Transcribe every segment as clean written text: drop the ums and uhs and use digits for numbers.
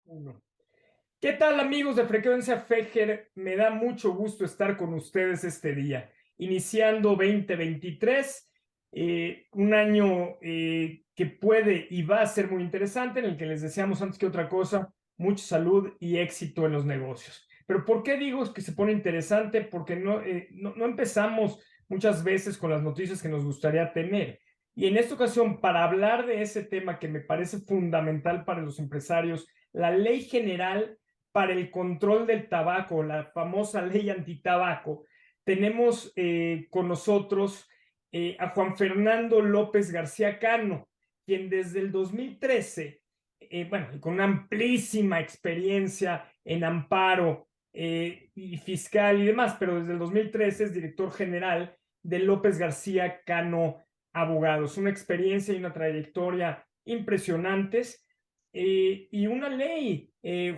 Uno. ¿Qué tal, amigos de Frecuencia Fejer? Me da mucho gusto estar con ustedes este día, iniciando 2023, un año que puede y va a ser muy interesante, en el que les deseamos antes que otra cosa mucha salud y éxito en los negocios. Pero ¿por qué digo que se pone interesante? Porque no empezamos muchas veces con las noticias que nos gustaría tener. Y en esta ocasión, para hablar de ese tema que me parece fundamental para los empresarios, la Ley General para el Control del Tabaco, la famosa Ley Antitabaco, tenemos con nosotros a Juan Fernando López García Cano, quien desde el 2013, bueno, con una amplísima experiencia en amparo y fiscal y demás, pero desde el 2013 es director general de López García Cano Abogados. Una experiencia y una trayectoria impresionantes y una ley,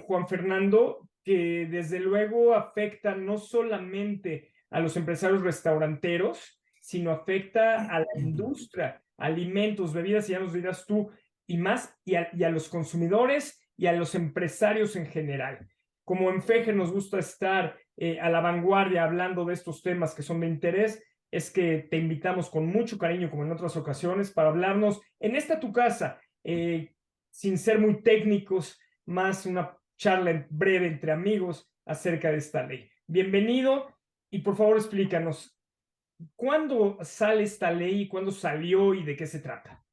Juan Fernando, que desde luego afecta no solamente a los empresarios restauranteros, sino afecta a la industria, alimentos, bebidas, y ya nos dirás tú, y más, y a los consumidores y a los empresarios en general. Como en FEGE nos gusta estar a la vanguardia hablando de estos temas que son de interés, es que te invitamos con mucho cariño, como en otras ocasiones, para hablarnos en esta tu casa, sin ser muy técnicos, más una charla breve entre amigos acerca de esta ley. Bienvenido y por favor explícanos, ¿cuándo sale esta ley, cuándo salió y de qué se trata?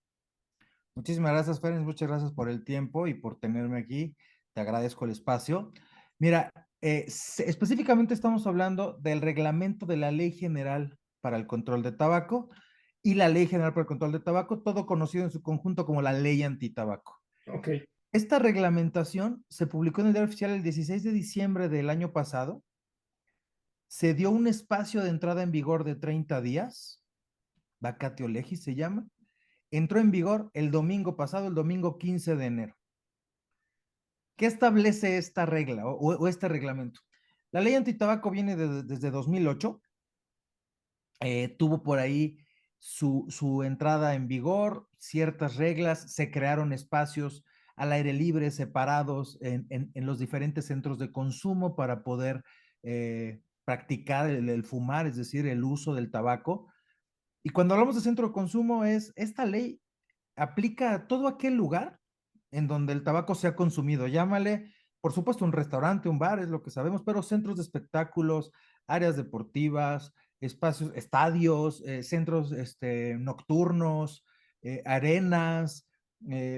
Muchísimas gracias, Ferenc. Muchas gracias por el tiempo y por tenerme aquí. Te agradezco el espacio. Mira, específicamente estamos hablando del reglamento de la Ley General para el Control de Tabaco y la Ley General para el Control de Tabaco, todo conocido en su conjunto como la Ley Antitabaco. Ok, Esta reglamentación se publicó en el Diario Oficial el 16 de diciembre del año pasado. Se dio un espacio de entrada en vigor de 30 días, vacatio legis se llama. Entró en vigor el domingo pasado, el domingo 15 de enero. ¿Qué establece esta regla o este reglamento? La ley antitabaco viene desde 2008, tuvo por ahí su entrada en vigor, ciertas reglas, se crearon espacios al aire libre separados en los diferentes centros de consumo para poder practicar el fumar, es decir, el uso del tabaco. Y cuando hablamos de centro de consumo, esta ley aplica a todo aquel lugar en donde el tabaco sea consumido. Llámale, por supuesto, un restaurante, un bar, es lo que sabemos, pero centros de espectáculos, áreas deportivas, espacios, estadios, centros nocturnos, arenas,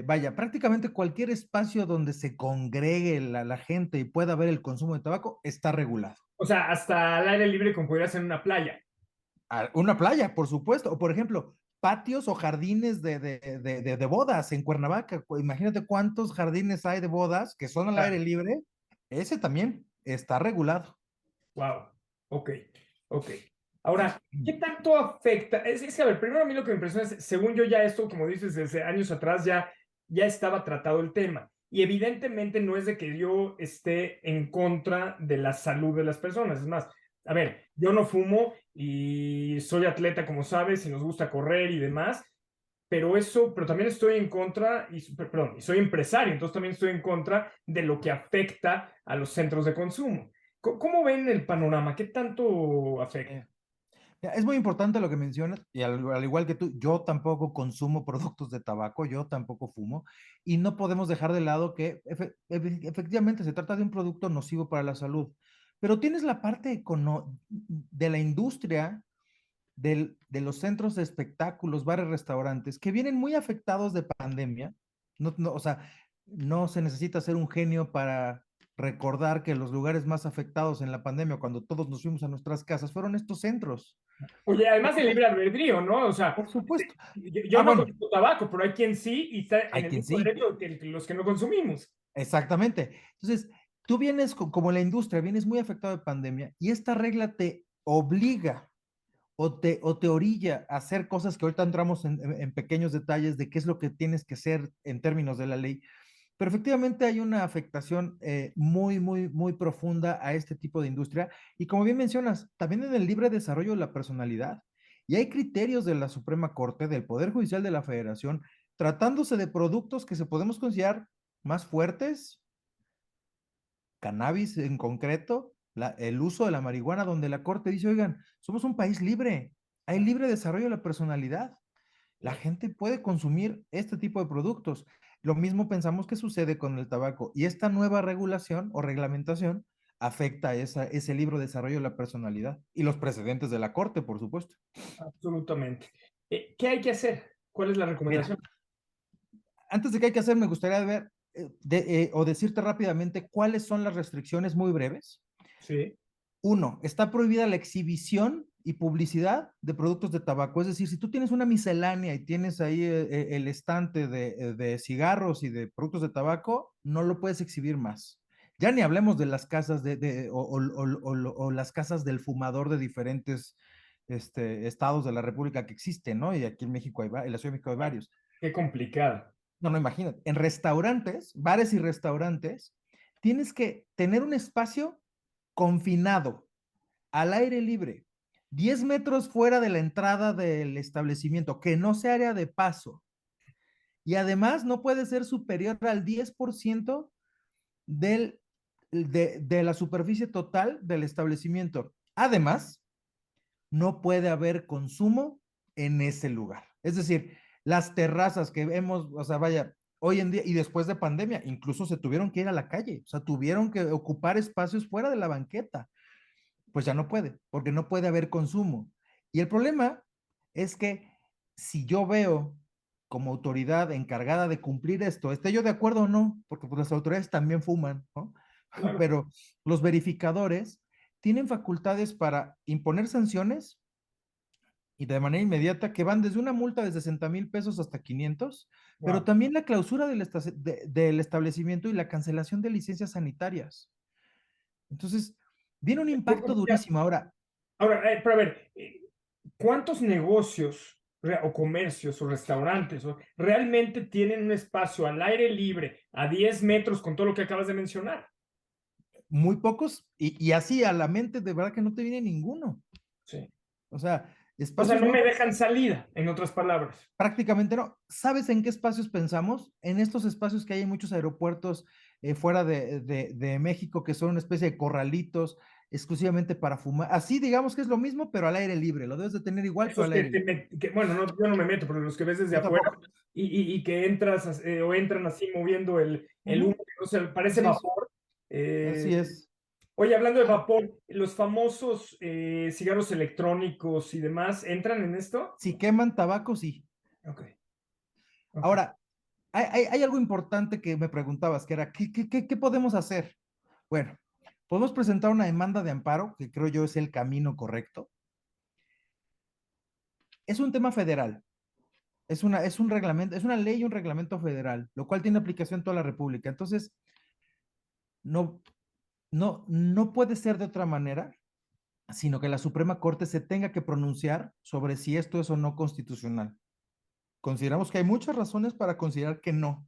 vaya, prácticamente cualquier espacio donde se congregue la gente y pueda ver el consumo de tabaco está regulado. o sea, hasta al aire libre como podría ser en una playa. Una playa, por supuesto, o por ejemplo, patios o jardines de bodas en Cuernavaca. Imagínate cuántos jardines hay de bodas que son al Claro. aire libre. Ese también está regulado. Wow, ok, ok. Ahora, ¿qué tanto afecta? Es que, a ver, primero a mí lo que me impresiona es, según yo ya esto, como dices, desde años atrás ya estaba tratado el tema. Y evidentemente no es de que yo esté en contra de la salud de las personas. Es más, a ver, yo no fumo y soy atleta, como sabes, y nos gusta correr y demás, pero también estoy en contra, perdón, y soy empresario, entonces también estoy en contra de lo que afecta a los centros de consumo. ¿Cómo ven el panorama? ¿Qué tanto afecta? Eh, es muy importante lo que mencionas, y al igual que tú, yo tampoco consumo productos de tabaco, yo tampoco fumo, y no podemos dejar de lado que efectivamente se trata de un producto nocivo para la salud, pero tienes la parte de la industria de los centros de espectáculos, bares, restaurantes, que vienen muy afectados de pandemia. O sea, no se necesita ser un genio para recordar que los lugares más afectados en la pandemia, cuando todos nos fuimos a nuestras casas, fueron estos centros. Oye, además el libre albedrío, ¿no? O sea, Por supuesto. yo Ah, no bueno, consumo tabaco, pero hay quien sí y está en hay el quien mismo sí. derecho que los que no consumimos. Exactamente. Entonces, tú vienes como la industria, vienes muy afectado de pandemia y esta regla te obliga o te orilla a hacer cosas que ahorita entramos en pequeños detalles de qué es lo que tienes que hacer en términos de la ley, pero efectivamente hay una afectación muy, muy, muy profunda a este tipo de industria y como bien mencionas, también en el libre desarrollo de la personalidad. Y hay criterios de la Suprema Corte, del Poder Judicial de la Federación, tratándose de productos que se podemos considerar más fuertes, cannabis en concreto, el uso de la marihuana, donde la Corte dice, oigan, somos un país libre, hay libre desarrollo de la personalidad. La gente puede consumir este tipo de productos. Lo mismo pensamos que sucede con el tabaco. Y esta nueva regulación o reglamentación afecta ese libro de desarrollo de la personalidad y los precedentes de la Corte, por supuesto. Absolutamente. ¿Qué hay que hacer? ¿Cuál es la Mira, recomendación? antes de qué hay que hacer, me gustaría ver o decirte rápidamente cuáles son las restricciones muy breves. Sí, Uno, está prohibida la exhibición y publicidad de productos de tabaco. Es decir, si tú tienes una miscelánea y tienes ahí el estante de cigarros y de productos de tabaco, no lo puedes exhibir más. Ya ni hablemos de las casas o las casas del fumador de diferentes estados de la República que existen, ¿no? Y aquí en México en la Ciudad de México hay varios. qué complicado. No, no, imagínate. En restaurantes, bares y restaurantes, tienes que tener un espacio confinado, al aire libre, 10 metros fuera de la entrada del establecimiento, que no sea área de paso. Y además no puede ser superior al 10% del, de la superficie total del establecimiento. Además, no puede haber consumo en ese lugar. Es decir, las terrazas que vemos, o sea, vaya, hoy en día y después de pandemia, incluso se tuvieron que ir a la calle, o sea, tuvieron que ocupar espacios fuera de la banqueta. Pues ya no puede, porque no puede haber consumo. Y el problema es que si yo veo como autoridad encargada de cumplir esto, esté yo de acuerdo o no, porque pues las autoridades también fuman, ¿no? Claro. Pero los verificadores tienen facultades para imponer sanciones y de manera inmediata que van desde una multa de 60,000 pesos hasta 500, pero Wow. también la clausura del establecimiento y la cancelación de licencias sanitarias. Entonces, viene un impacto durísimo. Ahora, Ahora, pero a ver, ¿cuántos negocios o comercios o restaurantes realmente tienen un espacio al aire libre a 10 metros con todo lo que acabas de mencionar? muy pocos, y así a la mente de verdad que no te viene ninguno. Sí. O sea, O sea, espacios no muy me dejan salida, en otras palabras. prácticamente no. ¿Sabes en qué espacios pensamos? En estos espacios que hay en muchos aeropuertos fuera de México, que son una especie de corralitos exclusivamente para fumar. Así digamos que es lo mismo, pero al aire libre. Lo debes de tener igual, pero Esos al que, aire libre. bueno, no, yo no me meto, pero los que ves desde Yo afuera tampoco. y que entras o entran así moviendo el humo, Ujú. o sea, parece Así es. vapor. Así Eh, es. Oye, hablando de vapor, los famosos cigarros electrónicos y demás, ¿entran en esto? Si queman tabaco, sí. Ok, ok. Ahora, hay algo importante que me preguntabas, que era, ¿qué podemos hacer? Bueno, podemos presentar una demanda de amparo, que creo yo es el camino correcto. Es un tema federal, es un reglamento, es una ley y un reglamento federal, lo cual tiene aplicación en toda la República. Entonces, no, no puede ser de otra manera, sino que la Suprema Corte se tenga que pronunciar sobre si esto es o no constitucional. Consideramos que hay muchas razones para considerar que no,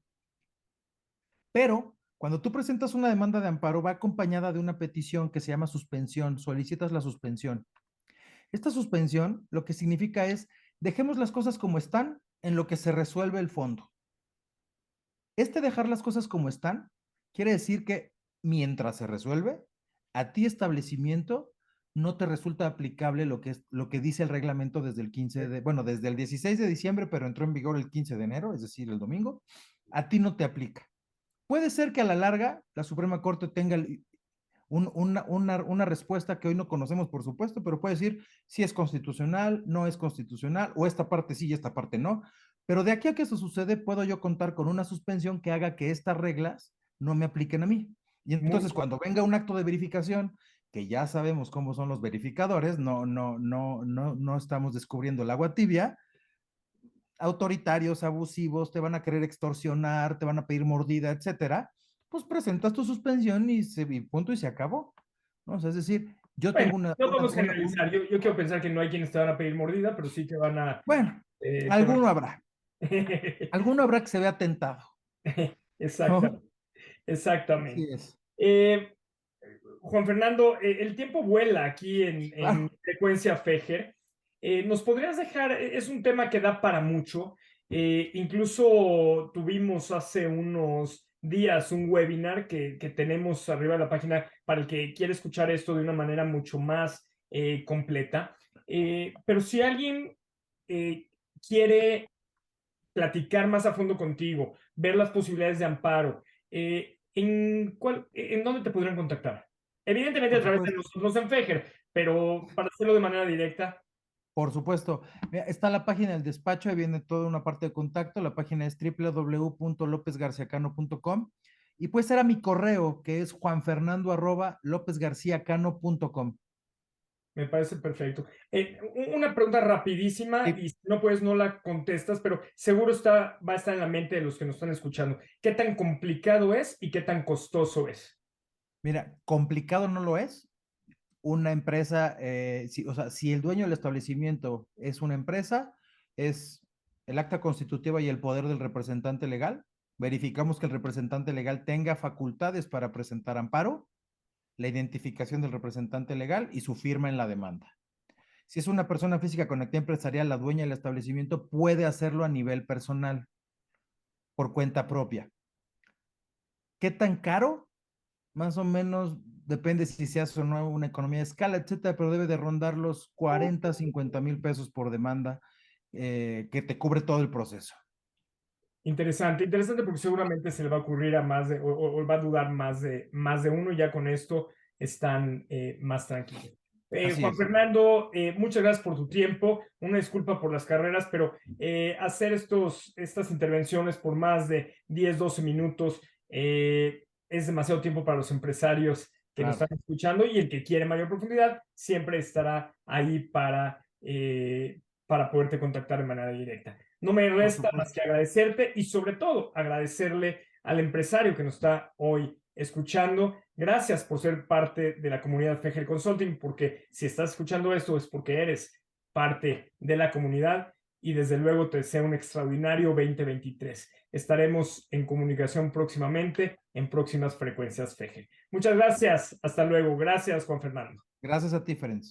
pero cuando tú presentas una demanda de amparo va acompañada de una petición que se llama suspensión, solicitas la suspensión. Esta suspensión lo que significa es dejemos las cosas como están en lo que se resuelve el fondo. Este dejar las cosas como están quiere decir que mientras se resuelve, a ti establecimiento no te resulta aplicable lo que dice el reglamento desde el 15 de, bueno, desde el 16 de diciembre, pero entró en vigor el 15 de enero, es decir, el domingo, a ti no te aplica. Puede ser que a la larga la Suprema Corte tenga una respuesta que hoy no conocemos, por supuesto, pero puede decir si es constitucional, no es constitucional, o esta parte sí y esta parte no. Pero de aquí a que eso sucede, puedo yo contar con una suspensión que haga que estas reglas no me apliquen a mí. Y Muy entonces, cuando venga un acto de verificación, que ya sabemos cómo son los verificadores, no estamos descubriendo el agua tibia, autoritarios, abusivos, te van a querer extorsionar, te van a pedir mordida, etcétera, pues presentas tu suspensión y punto y se acabó. ¿No? O sea, es decir, yo bueno, tengo no vamos a generalizar. Yo quiero pensar que no hay quienes te van a pedir mordida, pero sí bueno, te van alguno habrá que se vea tentado, ¿no? Exactamente, Así exactamente. es, Eh, Juan Fernando, el tiempo vuela aquí en claro. Frecuencia Fejer. ¿Nos podrías dejar? Es un tema que da para mucho. Incluso tuvimos hace unos días un webinar que tenemos arriba de la página para el que quiere escuchar esto de una manera mucho más completa. Pero si alguien quiere platicar más a fondo contigo, ver las posibilidades de amparo, ¿en dónde te podrían contactar? Evidentemente a Por través de supuesto. nosotros en Fejer, pero para hacerlo de manera directa. Por supuesto. Mira, está la página del despacho, ahí viene toda una parte de contacto. La página es www.lopezgarciacano.com y puede ser a mi correo, que es juanfernando@lopezgarciacano.com. Me parece perfecto. Una pregunta rapidísima Sí, y si no puedes no la contestas, pero seguro va a estar en la mente de los que nos están escuchando. ¿Qué tan complicado es y qué tan costoso es? mira, complicado no lo es. Una empresa, o sea, si el dueño del establecimiento es una empresa, es el acta constitutiva y el poder del representante legal. Verificamos que el representante legal tenga facultades para presentar amparo, la identificación del representante legal y su firma en la demanda. Si es una persona física con actividad empresarial, la dueña del establecimiento puede hacerlo a nivel personal, por cuenta propia. ¿Qué tan caro? Más o menos depende si se hace o no una economía de escala, etcétera, pero debe de rondar los 40, 50 mil pesos por demanda, que te cubre todo el proceso. Interesante, interesante porque seguramente se le va a ocurrir a más de, o va a dudar más de uno, y ya con esto están más tranquilos. Así Juan es. Fernando, muchas gracias por tu tiempo, una disculpa por las carreras, pero hacer estas intervenciones por más de 10 12 minutos es demasiado tiempo para los empresarios que nos Claro, están escuchando, y el que quiere mayor profundidad siempre estará ahí para poderte contactar de manera directa. No me por resta más supuesto. que agradecerte y sobre todo agradecerle al empresario que nos está hoy escuchando. Gracias por ser parte de la comunidad Fejer Consulting, porque si estás escuchando esto es porque eres parte de la comunidad, y desde luego te deseo un extraordinario 2023. Estaremos en comunicación próximamente en próximas frecuencias Fejer. Muchas gracias. Hasta luego. Gracias, Juan Fernando. Gracias a ti, Ferenc.